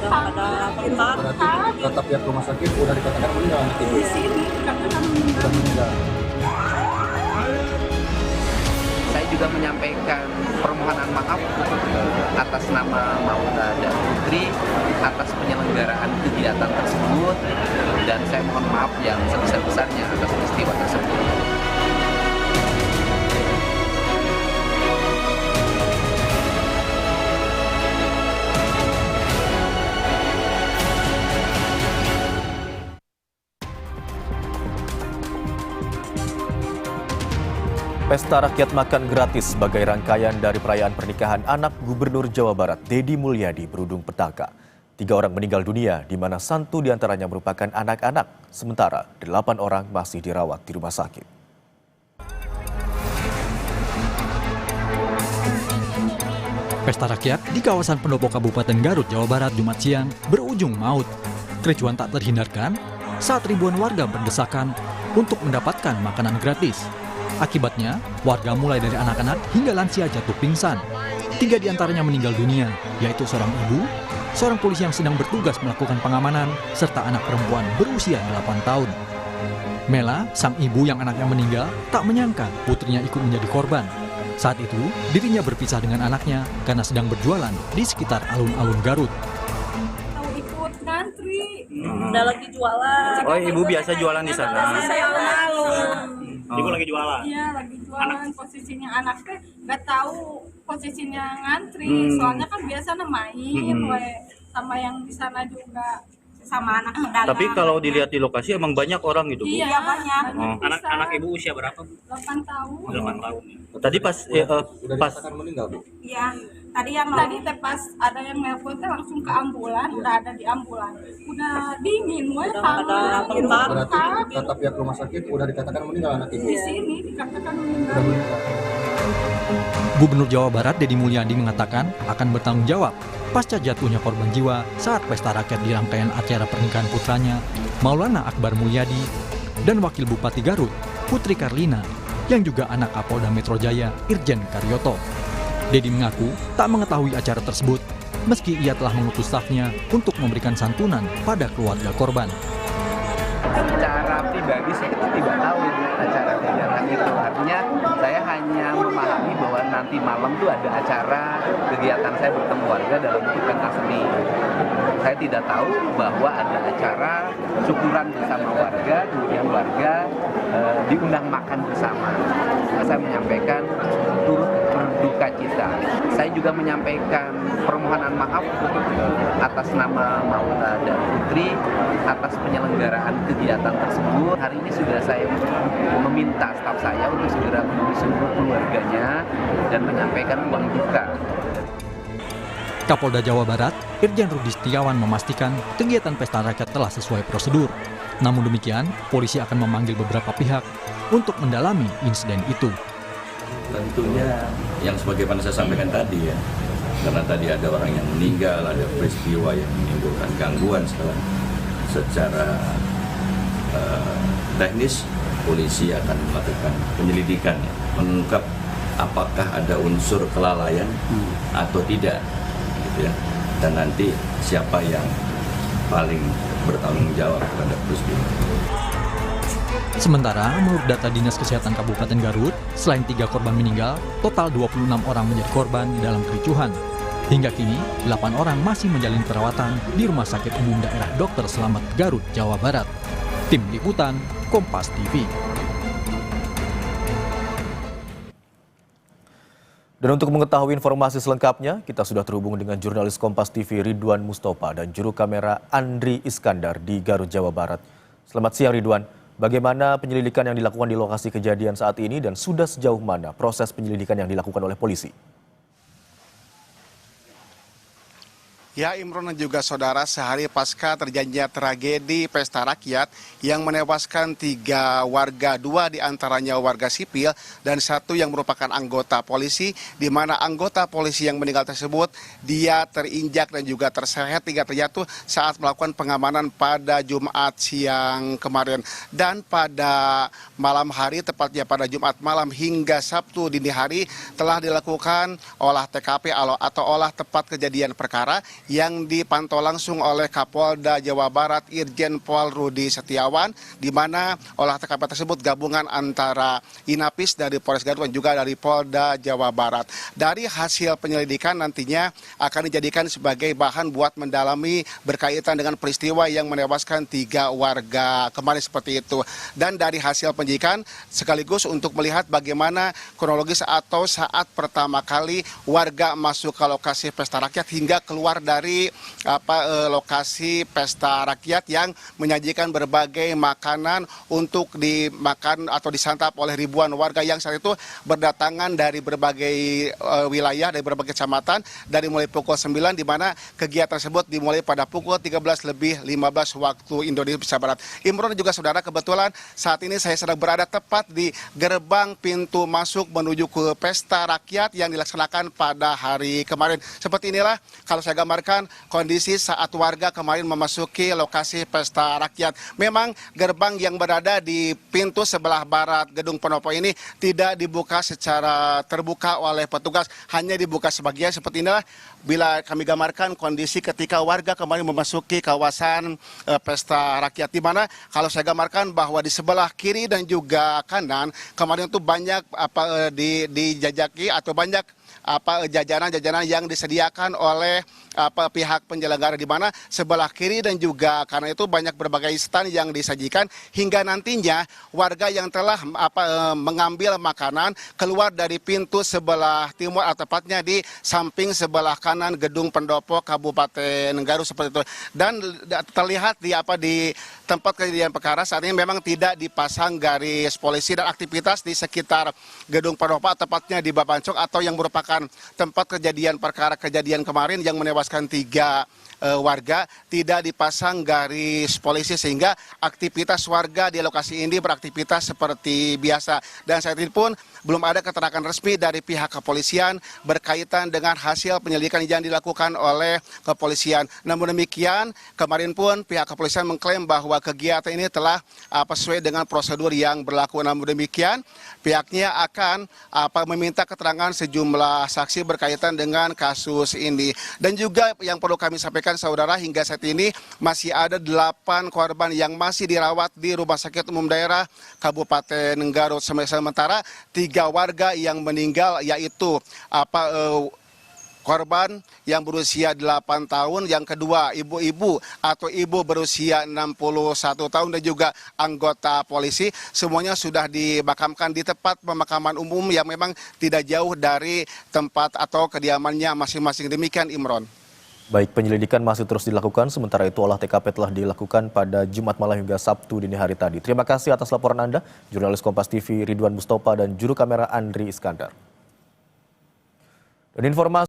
ada kita. Berarti kata pihak rumah sakit udah dikatakan meninggal anak ibu. Di sini dikatakan meninggal. Meninggal. Saya juga menyampaikan permohonan maaf atas nama Maula dan Putri atas penyelenggaraan kegiatan tersebut, dan saya mohon maaf yang sebesar-besarnya atas peristiwa tersebut. Pesta Rakyat Makan Gratis sebagai rangkaian dari perayaan pernikahan anak Gubernur Jawa Barat, Deddy Mulyadi, berujung petaka. 3 orang meninggal dunia, di mana 1 diantaranya merupakan anak-anak, sementara 8 orang masih dirawat di rumah sakit. Pesta rakyat di kawasan Pendopo Kabupaten Garut, Jawa Barat, Jumat siang berujung maut. Kericuan tak terhindarkan saat ribuan warga berdesakan untuk mendapatkan makanan gratis. Akibatnya, warga mulai dari anak-anak hingga lansia jatuh pingsan. 3 diantaranya meninggal dunia, yaitu seorang ibu, seorang polisi yang sedang bertugas melakukan pengamanan, serta anak perempuan berusia 8 tahun. Mela, sang ibu yang anaknya meninggal, tak menyangka putrinya ikut menjadi korban. Saat itu, dirinya berpisah dengan anaknya karena sedang berjualan di sekitar alun-alun Garut. Tahu ikut ngantri, udah lagi jualan. Oh, ibu biasa jualan di sana? Saya alun-alun. Ibu lagi jualan? Iya, lagi jualan. Posisinya anaknya nggak tahu posisinya ngantri. Soalnya kan biasa main, sama yang di sana juga, sama anak pedagang. Tapi kalau dilihat di lokasi emang banyak orang gitu, Bu? Iya, banyak. Anak ibu usia berapa, Bu? 8 tahun. 8 tahun. Tadi pas Udah pas dikatakan meninggal, Bu. Iya. Tadi teh pas ada yang nelpon teh langsung ke ambulan, udah ada di ambulan. Udah dingin, ada kita. Berarti kata pihak rumah sakit udah dikatakan meninggal anak ibu. Di sini dikatakan meninggal. Udah meninggal. Gubernur Jawa Barat Deddy Mulyadi mengatakan akan bertanggung jawab pasca jatuhnya korban jiwa saat pesta rakyat di rangkaian acara pernikahan putranya, Maulana Akbar Mulyadi, dan Wakil Bupati Garut, Putri Karlina, yang juga anak Kapolda Metro Jaya, Irjen Karyoto. Deddy mengaku tak mengetahui acara tersebut, meski ia telah mengutus stafnya untuk memberikan santunan pada keluarga korban. Secara pribadi saya tidak tahu acara kegiatan itu. Artinya saya hanya memahami bahwa nanti malam itu ada acara kegiatan saya bertemu warga dalam bentuk pentas seni. Saya tidak tahu bahwa ada acara syukuran bersama warga, kemudian warga diundang makan bersama. Saya menyampaikan turut berduka cita. Saya juga menyampaikan permohonan maaf atas nama Maula dan Putri atas penyelenggaraan kegiatan tersebut. Hari ini sudah saya meminta staf saya untuk segera menemui seluruh keluarganya dan menyampaikan uang duka. Kapolda Jawa Barat, Irjen Rudi Setiawan memastikan kegiatan pesta rakyat telah sesuai prosedur. Namun demikian, polisi akan memanggil beberapa pihak untuk mendalami insiden itu. Tentunya yang sebagaimana saya sampaikan tadi ya, karena tadi ada orang yang meninggal, ada peristiwa yang menimbulkan gangguan secara teknis, polisi akan melakukan penyelidikan, mengungkap apakah ada unsur kelalaian atau tidak, gitu ya. Dan nanti siapa yang paling bertanggung jawab terhadap peristiwa. Sementara, menurut data Dinas Kesehatan Kabupaten Garut, selain 3 korban meninggal, total 26 orang menjadi korban dalam kericuhan. Hingga kini, 8 orang masih menjalani perawatan di Rumah Sakit Umum Daerah Dr. Slamet Garut, Jawa Barat. Tim Liputan, Kompas TV. Dan untuk mengetahui informasi selengkapnya, kita sudah terhubung dengan jurnalis Kompas TV Ridwan Mustofa dan juru kamera Andri Iskandar di Garut, Jawa Barat. Selamat siang Ridwan, bagaimana penyelidikan yang dilakukan di lokasi kejadian saat ini dan sudah sejauh mana proses penyelidikan yang dilakukan oleh polisi? Ya, Imron dan juga saudara, sehari pasca terjadinya tragedi pesta rakyat yang menewaskan 3 warga, 2 diantaranya warga sipil dan 1 yang merupakan anggota polisi, di mana anggota polisi yang meninggal tersebut dia terinjak dan juga terseret hingga terjatuh saat melakukan pengamanan pada Jumat siang kemarin. Dan pada malam hari, tepatnya pada Jumat malam hingga Sabtu dini hari, telah dilakukan olah TKP atau olah tempat kejadian perkara, yang dipantau langsung oleh Kapolda Jawa Barat Irjen Pol Rudi Setiawan, di mana olah TKP tersebut gabungan antara Inapis dari Polres Garut dan juga dari Polda Jawa Barat. Dari hasil penyelidikan nantinya akan dijadikan sebagai bahan buat mendalami berkaitan dengan peristiwa yang menewaskan 3 warga kemarin seperti itu. Dan dari hasil penyidikan sekaligus untuk melihat bagaimana kronologis atau saat pertama kali warga masuk ke lokasi pesta rakyat hingga keluar dari lokasi pesta rakyat yang menyajikan berbagai makanan untuk dimakan atau disantap oleh ribuan warga yang saat itu berdatangan dari berbagai wilayah, dari berbagai kecamatan, dari mulai pukul 9, di mana kegiatan tersebut dimulai pada pukul 13:15 waktu Indonesia Barat. Imron dan juga saudara, kebetulan saat ini saya sedang berada tepat di gerbang pintu masuk menuju ke pesta rakyat yang dilaksanakan pada hari kemarin. Seperti inilah kalau saya gambarkan kondisi saat warga kemarin memasuki lokasi pesta rakyat. Memang gerbang yang berada di pintu sebelah barat gedung pendopo ini tidak dibuka secara terbuka oleh petugas, hanya dibuka sebagian. Seperti inilah bila kami gambarkan kondisi ketika warga kemarin memasuki kawasan pesta rakyat, di mana kalau saya gambarkan bahwa di sebelah kiri dan juga kanan kemarin itu banyak dijajaki atau banyak jajanan-jajanan yang disediakan oleh pihak penyelenggara, di mana sebelah kiri dan juga kanan itu banyak berbagai stand yang disajikan hingga nantinya warga yang telah mengambil makanan keluar dari pintu sebelah timur atau tepatnya di samping sebelah kanan gedung pendopo Kabupaten Garut seperti itu. Dan terlihat di tempat kejadian perkara saat ini memang tidak dipasang garis polisi, dan aktivitas di sekitar gedung pendopo tepatnya di Babancok atau yang merupakan tempat kejadian perkara kejadian kemarin yang menewaskan 3 warga tidak dipasang garis polisi, sehingga aktivitas warga di lokasi ini beraktivitas seperti biasa. Dan saat ini pun belum ada keterangan resmi dari pihak kepolisian berkaitan dengan hasil penyelidikan yang dilakukan oleh kepolisian. Namun demikian, kemarin pun pihak kepolisian mengklaim bahwa kegiatan ini telah sesuai dengan prosedur yang berlaku. Namun demikian, pihaknya akan meminta keterangan sejumlah saksi berkaitan dengan kasus ini. Dan juga yang perlu kami sampaikan saudara, hingga saat ini masih ada 8 korban yang masih dirawat di Rumah Sakit Umum Daerah Kabupaten Garut. Sementara 3 warga yang meninggal, yaitu korban yang berusia 8 tahun, yang kedua ibu-ibu atau ibu berusia 61 tahun, dan juga anggota polisi, semuanya sudah dimakamkan di tempat pemakaman umum yang memang tidak jauh dari tempat atau kediamannya masing-masing. Demikian, Imron. Baik, penyelidikan masih terus dilakukan, sementara itu olah TKP telah dilakukan pada Jumat malam hingga Sabtu dini hari tadi. Terima kasih atas laporan Anda, jurnalis Kompas TV Ridwan Mustopa dan juru kamera Andri Iskandar. Dan informasi